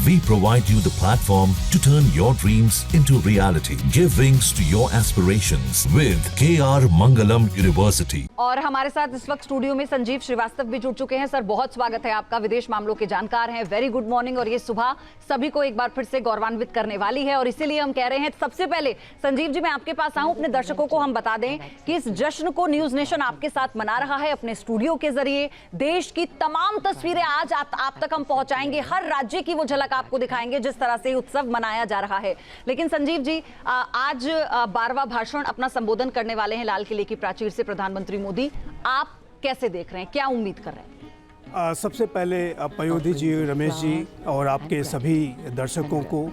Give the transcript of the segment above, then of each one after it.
We provide you the platform to turn your dreams into reality. Give wings to your aspirations with KR Mangalam University. और हमारे साथ इस वक्त studio में संजीव श्रीवास्तव भी जुड़ चुके हैं। सर, बहुत स्वागत है आपका। विदेश मामलों के जानकार हैं। Very good morning. और ये सुबह सभी को एक बार फिर से गौरवान्वित करने वाली है और इसीलिए हम कह रहे हैं सबसे पहले संजीव जी मैं आपके पास आऊं, अपने दर्शकों को हम बता दें कि इस जश्न को न्यूज नेशन आपके साथ मना रहा है अपने स्टूडियो के जरिए। देश की तमाम तस्वीरें आज आप तक हम पहुंचाएंगे, हर राज्य की वो झलक आपको दिखाएंगे जिस तरह से उत्सव मनाया जा रहा है। लेकिन संजीव जी, आज 12वां भाषण अपना संबोधन करने वाले हैं लाल किले की प्राचीर से प्रधानमंत्री मोदी। आप कैसे देख रहे हैं, क्या उम्मीद कर रहे हैं? सबसे पहले पयोधी जी, रमेश जी और आपके सभी दर्शकों को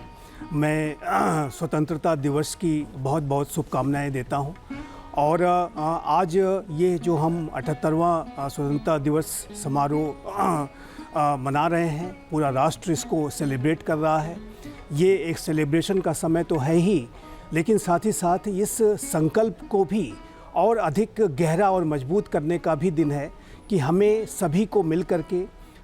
मैं स्वतंत्रता दिवस की बहुत बहुत शुभकामनाएं देता हूं। और आज ये जो हम 78वां स्वतंत्रता दिवस समारोह मना रहे हैं, पूरा राष्ट्र इसको सेलिब्रेट कर रहा है। ये एक सेलिब्रेशन का समय तो है ही, लेकिन साथ ही साथ इस संकल्प को भी और अधिक गहरा और मजबूत करने का भी दिन है कि हमें सभी को मिल करके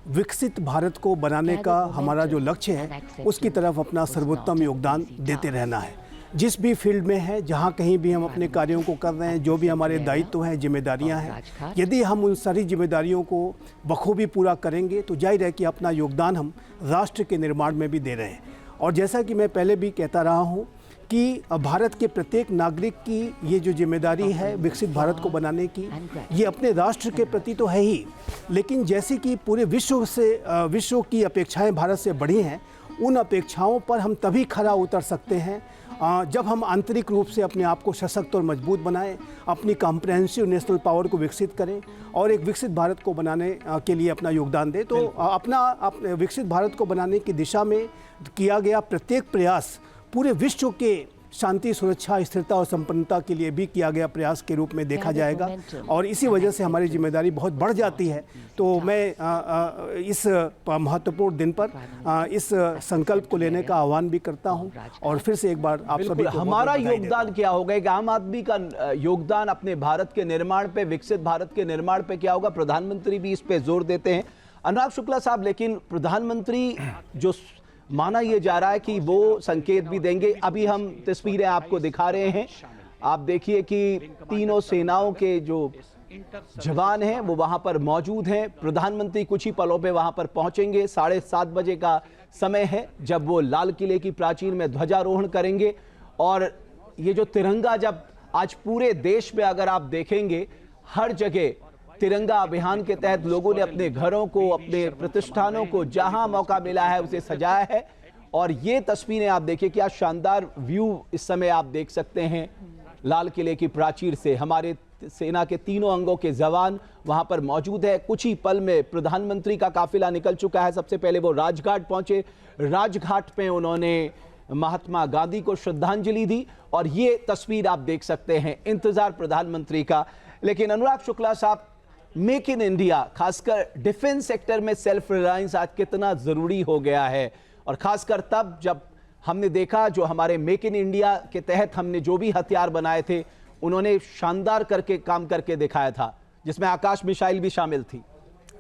विकसित भारत को बनाने का हमारा जो लक्ष्य है उसकी तरफ अपना सर्वोत्तम योगदान देते रहना है। जिस भी फील्ड में है, जहाँ कहीं भी हम अपने कार्यों को कर रहे हैं, जो भी हमारे दायित्व हैं, जिम्मेदारियां हैं, यदि हम उन सारी जिम्मेदारियों को बखूबी पूरा करेंगे तो जाहिर है कि अपना योगदान हम राष्ट्र के निर्माण में भी दे रहे हैं। और जैसा कि मैं पहले भी कहता रहा हूँ कि भारत के प्रत्येक नागरिक की ये जो जिम्मेदारी है विकसित भारत को बनाने की, ये अपने राष्ट्र के प्रति तो है ही, लेकिन जैसे कि पूरे विश्व की अपेक्षाएं भारत से बढ़ी हैं, उन अपेक्षाओं पर हम तभी खरा उतर सकते हैं जब हम आंतरिक रूप से अपने आप को सशक्त और मजबूत बनाएं, अपनी कॉम्प्रिहेंसिव नेशनल पावर को विकसित करें और एक विकसित भारत को बनाने के लिए अपना योगदान दें। तो अपने विकसित भारत को बनाने की दिशा में किया गया प्रत्येक प्रयास पूरे विश्व के शांति, सुरक्षा, स्थिरता और संपन्नता के लिए भी किया गया प्रयास के रूप में देखा जाएगा और इसी वजह से हमारी जिम्मेदारी बहुत बढ़ जाती है। तो मैं इस महत्वपूर्ण दिन पर इस संकल्प को लेने का आह्वान भी करता हूं और फिर से एक बार आप सभी को हमारा योगदान क्या होगा, एक आम आदमी का योगदान अपने भारत के निर्माण पे, विकसित भारत के निर्माण पे क्या होगा, प्रधानमंत्री भी इस पे जोर देते हैं। अनुराग शुक्ला साहब, लेकिन प्रधानमंत्री जो माना यह जा रहा है कि वो संकेत भी देंगे। अभी हम तस्वीरें आपको दिखा रहे हैं, आप देखिए कि तीनों सेनाओं के जो जवान हैं वो वहां पर मौजूद हैं। प्रधानमंत्री कुछ ही पलों पे वहां पर पहुंचेंगे। 7:30 बजे का समय है जब वो लाल किले की प्राचीर में ध्वजारोहण करेंगे। और ये जो तिरंगा, जब आज पूरे देश में अगर आप देखेंगे हर जगह तिरंगा अभियान के तहत लोगों ने अपने घरों को, अपने प्रतिष्ठानों को जहां मौका मिला है उसे सजाया है। और ये तस्वीरें आप देखिए, क्या शानदार व्यू इस समय आप देख सकते हैं लाल किले की प्राचीर से। हमारे सेना के तीनों अंगों के जवान वहां पर मौजूद है। कुछ ही पल में प्रधानमंत्री का काफिला निकल चुका है। सबसे पहले वो राजघाट पहुंचे, राजघाट पे उन्होंने महात्मा गांधी को श्रद्धांजलि दी और ये तस्वीर आप देख सकते हैं, इंतजार प्रधानमंत्री का। लेकिन अनुराग शुक्ला साहब, मेक इन इंडिया, खासकर डिफेंस सेक्टर में सेल्फ रिलायंस आज कितना जरूरी हो गया है, और खासकर तब जब हमने देखा जो हमारे मेक इन इंडिया के तहत हमने जो भी हथियार बनाए थे उन्होंने शानदार करके काम करके दिखाया था, जिसमें आकाश मिसाइल भी शामिल थी।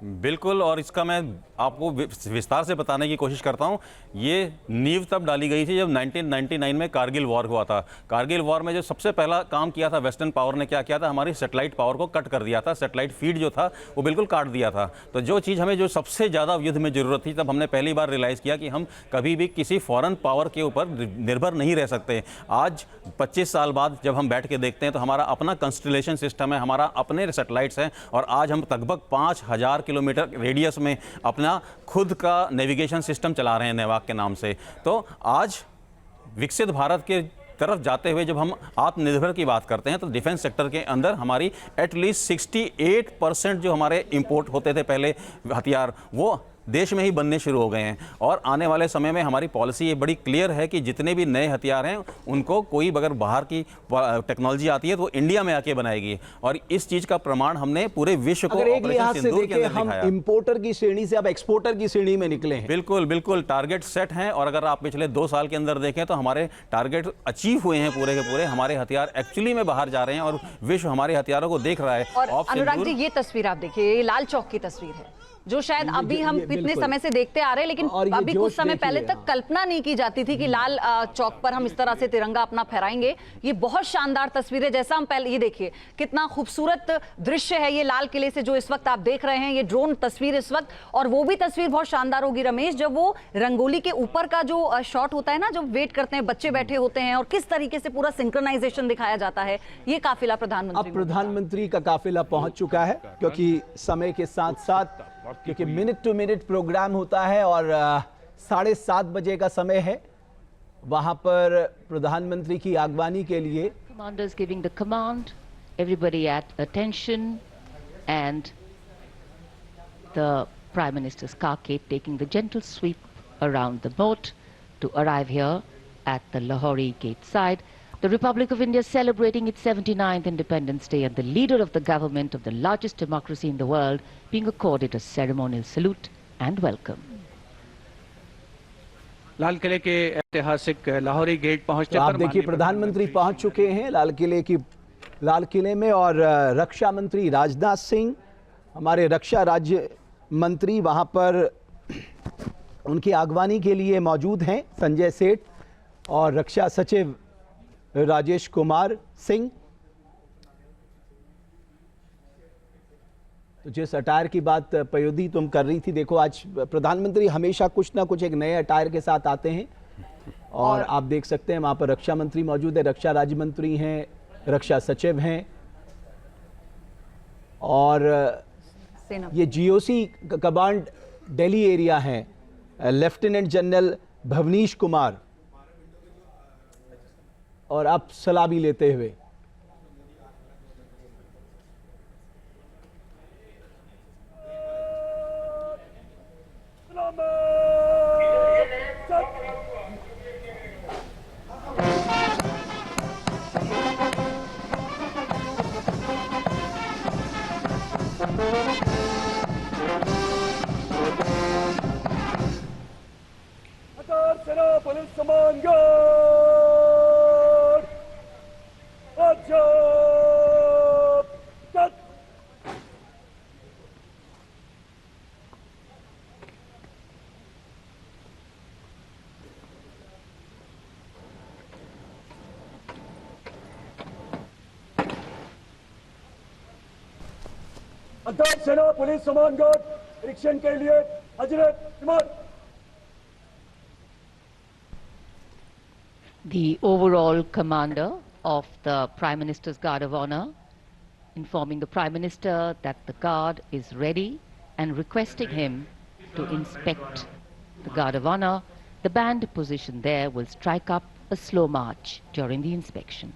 बिल्कुल, और इसका मैं आपको विस्तार से बताने की कोशिश करता हूं। ये नींव तब डाली गई थी जब 1999 में कारगिल वॉर हुआ था। कारगिल वॉर में जो सबसे पहला काम किया था वेस्टर्न पावर ने, क्या किया था, हमारी सैटेलाइट पावर को कट कर दिया था। सैटेलाइट फीड जो था वो बिल्कुल काट दिया था। तो जो चीज़ हमें जो सबसे ज़्यादा युद्ध में ज़रूरत थी, तब हमने पहली बार रियलाइज़ किया कि हम कभी भी किसी फॉरेन पावर के ऊपर निर्भर नहीं रह सकते। आज 25 साल बाद जब हम बैठ के देखते हैं तो हमारा अपना कंस्टलेशन सिस्टम है, हमारा अपने सैटेलाइट्स हैं, और आज हम लगभग 5000 किलोमीटर रेडियस में अपना खुद का नेविगेशन सिस्टम चला रहे हैं नेवाक के नाम से। तो आज विकसित भारत के तरफ जाते हुए जब हम आत्मनिर्भर की बात करते हैं तो डिफेंस सेक्टर के अंदर हमारी एटलीस्ट 68% जो हमारे इंपोर्ट होते थे पहले हथियार, वो देश में ही बनने शुरू हो गए हैं। और आने वाले समय में हमारी पॉलिसी ये बड़ी क्लियर है कि जितने भी नए हथियार हैं उनको कोई अगर बाहर की टेक्नोलॉजी आती है तो इंडिया में आके बनाएगी। और इस चीज़ का प्रमाण हमने पूरे विश्व को एक लिहाज से देखें, हम इंपोर्टर की श्रेणी से अब एक्सपोर्टर की श्रेणी में निकले हैं। बिल्कुल बिल्कुल, टारगेट सेट हैं। और अगर आप पिछले 2 साल के अंदर देखें तो हमारे टारगेट अचीव हुए हैं पूरे के पूरे। हमारे हथियार एक्चुअली में बाहर जा रहे हैं और विश्व हमारे हथियारों को देख रहा है। और अनुराग जी, ये तस्वीर आप देखिए, ये लाल चौक की तस्वीर है। जो शायद अभी हम इतने समय से देखते आ रहे हैं, लेकिन अभी कुछ समय पहले तक कल्पना नहीं की जाती थी कि लाल चौक पर हम इस तरह से तिरंगा अपना फहराएंगे। ये बहुत शानदार तस्वीर है। जैसा हम पहले, ये देखिए कितना खूबसूरत दृश्य है ये लाल किले से जो इस वक्त आप देख रहे हैं, ये ड्रोन तस्वीर इस वक्त। और वो भी तस्वीर बहुत शानदार होगी रमेश, जब वो रंगोली के ऊपर का जो शॉट होता है ना, जब वेट करते हैं, बच्चे बैठे होते हैं और किस तरीके से पूरा सिंक्रोनाइजेशन दिखाया जाता है। ये काफिला प्रधानमंत्री का काफिला पहुंच चुका है, क्योंकि समय के साथ साथ, क्योंकि मिनट टू मिनट प्रोग्राम होता है और 7:30 बजे का समय है। वहां पर प्रधानमंत्री की आगवानी के लिए Commanders giving the command, everybody at attention, and the Prime Minister's carcade taking the gentle sweep around the moat to arrive here at the Lahori gate side. The Republic of India celebrating its 79th Independence Day, and the leader of the government of the largest democracy in the world being accorded a ceremonial salute and welcome. लाल किले के ऐतिहासिक Lahori gate पहुंचने तो पर आप देखिए प्रधानमंत्री पहुंच चुके हैं लाल किले में, और रक्षा मंत्री राजनाथ सिंह, हमारे रक्षा राज्य मंत्री वहां पर उनकी आगवानी के लिए मौजूद हैं, संजय सेठ, और रक्षा सचिव राजेश कुमार सिंह। तो जिस अटायर की बात पयोधी तुम कर रही थी, देखो आज प्रधानमंत्री हमेशा कुछ ना कुछ एक नए अटायर के साथ आते हैं, और आप देख सकते हैं वहां पर रक्षा मंत्री मौजूद है, रक्षा राज्य मंत्री हैं, रक्षा सचिव हैं, और ये जीओसी कमांड दिल्ली एरिया है, लेफ्टिनेंट जनरल भवनीश कुमार, और अब सलामी लेते हुए सेना पुलिस समान गार्ड निरीक्षण के लिए हजरत इमाम। The overall commander of the Prime Minister's Guard of Honor informing the Prime Minister that the guard is ready and requesting him to inspect the Guard of Honor. The band positioned there will strike up a slow march during the inspection.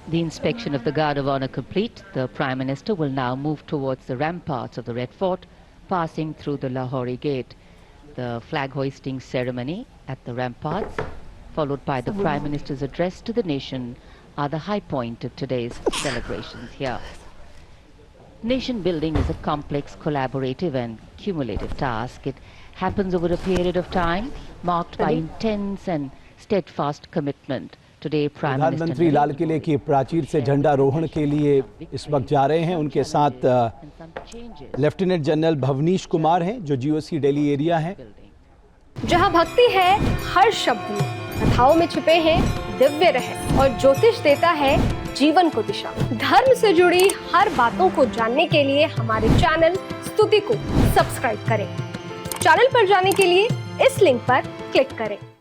The inspection of the Guard of Honor complete, the Prime Minister will now move towards the ramparts of the Red Fort, passing through the Lahori Gate. The flag hoisting ceremony at the ramparts, followed by the Prime Minister's address to the nation, are the high point of today's celebrations here. Nation building is a complex, collaborative and cumulative task. It happens over a period of time marked by intense and steadfast commitment. Today, Prime Minister प्रधानमंत्री लाल किले की प्राचीर से झंडारोहण के लिए इस वक्त जा रहे हैं। उनके साथ लेफ्टिनेंट जनरल भवनीश कुमार हैं, जो जीओसी दिल्ली एरिया हैं। जहां भक्ति है हर शब्द में, कथाओं में छुपे हैं दिव्य रहस्य और ज्योतिष देता है जीवन को दिशा। धर्म से जुड़ी हर बातों को जानने के लिए हमारे चैनल स्तुति को सब्सक्राइब करें। चैनल पर जाने के लिए इस लिंक पर क्लिक करें।